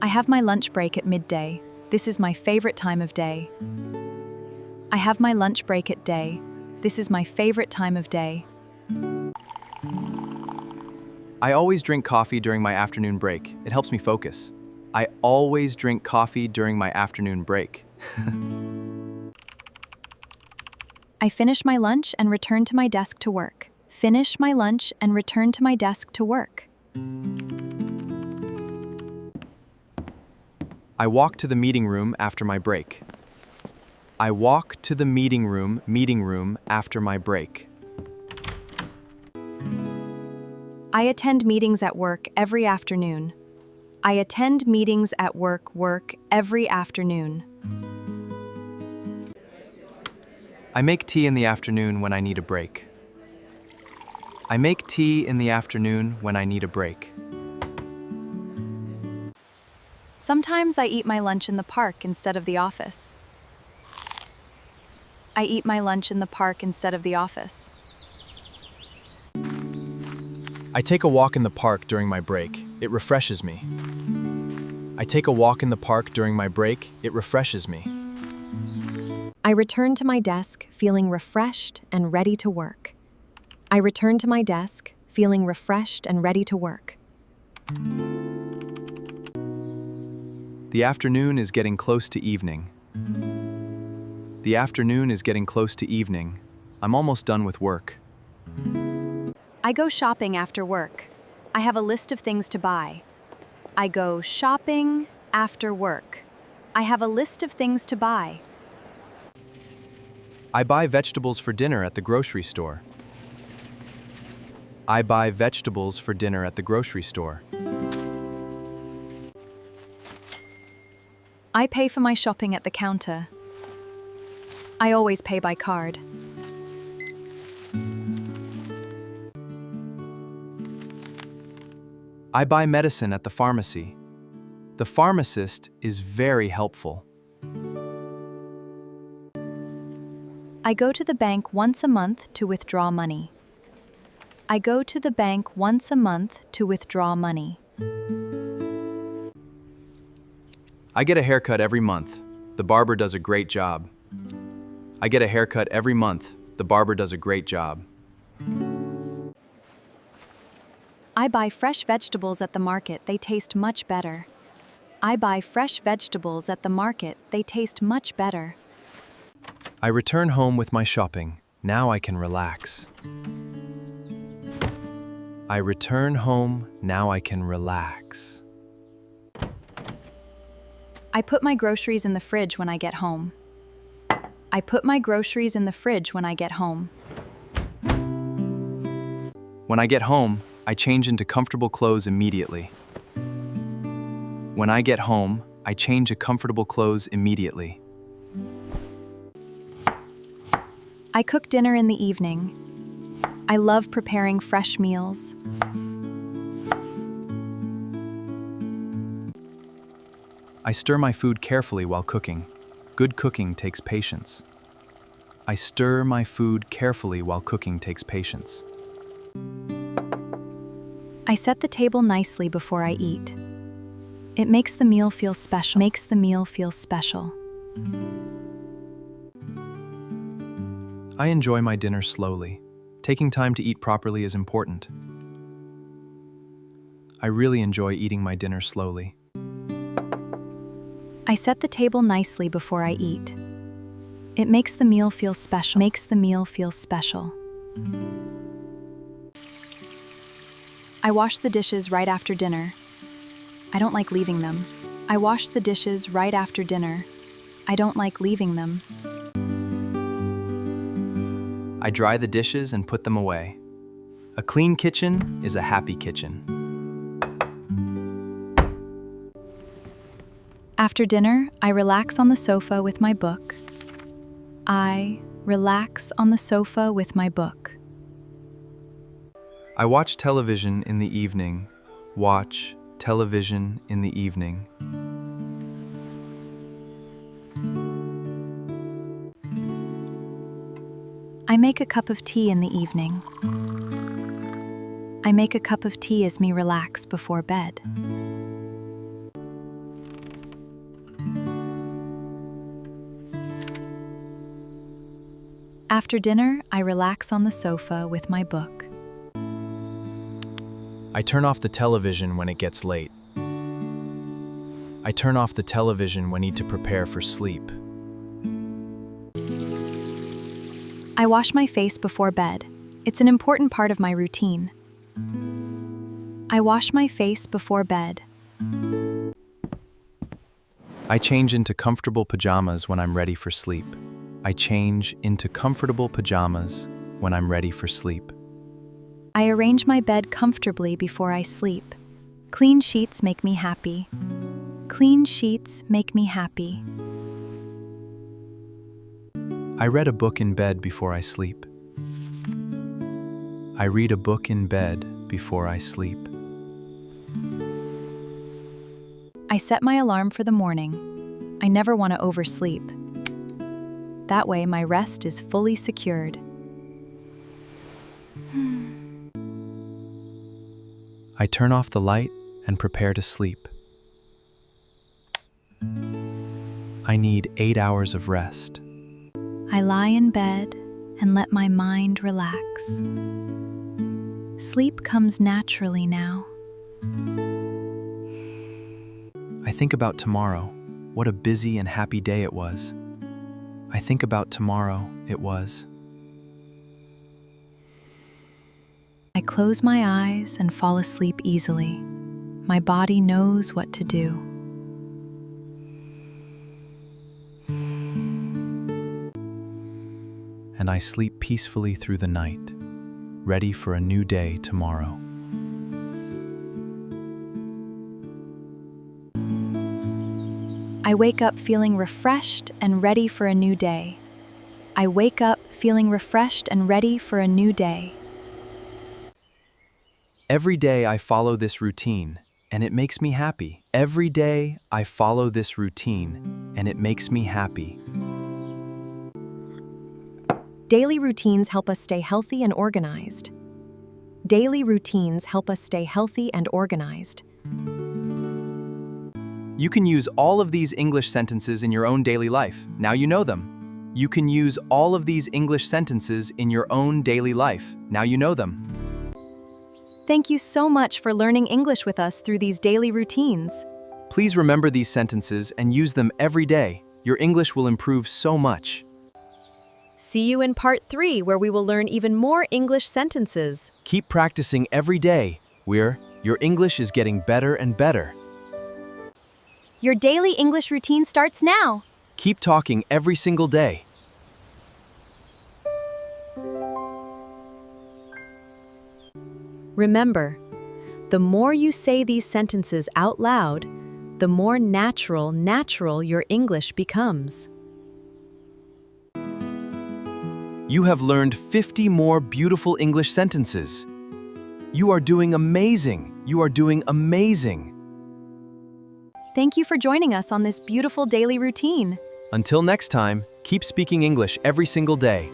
I have my lunch break at midday. This is my favorite time of day. I have my lunch break at day. This is my favorite time of day. I always drink coffee during my afternoon break. It helps me focus. I always drink coffee during my afternoon break. I finish my lunch and return to my desk to work. Finish my lunch and return to my desk to work. I walk to the meeting room after my break. I walk to the meeting room after my break. I attend meetings at work every afternoon. I attend meetings at work every afternoon. I make tea in the afternoon when I need a break. I make tea in the afternoon when I need a break. Sometimes I eat my lunch in the park instead of the office. I eat my lunch in the park instead of the office. I take a walk in the park during my break. It refreshes me. I take a walk in the park during my break. It refreshes me. I return to my desk feeling refreshed and ready to work. I return to my desk feeling refreshed and ready to work. The afternoon is getting close to evening. The afternoon is getting close to evening. I'm almost done with work. I go shopping after work. I have a list of things to buy. I go shopping after work. I have a list of things to buy. I buy vegetables for dinner at the grocery store. I buy vegetables for dinner at the grocery store. I pay for my shopping at the counter. I always pay by card. I buy medicine at the pharmacy. The pharmacist is very helpful. I go to the bank once a month to withdraw money. I go to the bank once a month to withdraw money. I get a haircut every month. The barber does a great job. I get a haircut every month. The barber does a great job. I buy fresh vegetables at the market. They taste much better. I buy fresh vegetables at the market. They taste much better. I return home with my shopping. Now I can relax. I return home. Now I can relax. I put my groceries in the fridge when I get home. I put my groceries in the fridge when I get home. When I get home, I change into comfortable clothes immediately. When I get home, I change into comfortable clothes immediately. I cook dinner in the evening. I love preparing fresh meals. I stir my food carefully while cooking. Good cooking takes patience. I stir my food carefully while cooking takes patience. I set the table nicely before I eat. It makes the meal feel special. Makes the meal feel special. I enjoy my dinner slowly. Taking time to eat properly is important. I really enjoy eating my dinner slowly. I set the table nicely before I eat. It makes the meal feel special. Makes the meal feel special. I wash the dishes right after dinner. I don't like leaving them. I wash the dishes right after dinner. I don't like leaving them. I dry the dishes and put them away. A clean kitchen is a happy kitchen. After dinner, I relax on the sofa with my book. I relax on the sofa with my book. I watch television in the evening. Watch television in the evening. I make a cup of tea in the evening. I make a cup of tea as me relax before bed. After dinner, I relax on the sofa with my book. I turn off the television when it gets late. I turn off the television when I need to prepare for sleep. I wash my face before bed. It's an important part of my routine. I wash my face before bed. I change into comfortable pajamas when I'm ready for sleep. I change into comfortable pajamas when I'm ready for sleep. I arrange my bed comfortably before I sleep. Clean sheets make me happy. Clean sheets make me happy. I read a book in bed before I sleep. I read a book in bed before I sleep. I set my alarm for the morning. I never want to oversleep. That way, my rest is fully secured. I turn off the light and prepare to sleep. I need 8 hours of rest. I lie in bed and let my mind relax. Sleep comes naturally now. I think about tomorrow. What a busy and happy day it was. I think about tomorrow. It was. I close my eyes and fall asleep easily. My body knows what to do. And I sleep peacefully through the night, ready for a new day tomorrow. I wake up feeling refreshed and ready for a new day. I wake up feeling refreshed and ready for a new day. Every day I follow this routine, and it makes me happy. Every day I follow this routine, and it makes me happy. Daily routines help us stay healthy and organized. Daily routines help us stay healthy and organized. You can use all of these English sentences in your own daily life. Now you know them. You can use all of these English sentences in your own daily life. Now you know them. Thank you so much for learning English with us through these daily routines. Please remember these sentences and use them every day. Your English will improve so much. See you in part 3, where we will learn even more English sentences. Keep practicing every day. Your English is getting better and better. Your daily English routine starts now. Keep talking every single day. Remember, the more you say these sentences out loud, the more natural your English becomes. You have learned 50 more beautiful English sentences. You are doing amazing. You are doing amazing. Thank you for joining us on this beautiful daily routine. Until next time, keep speaking English every single day.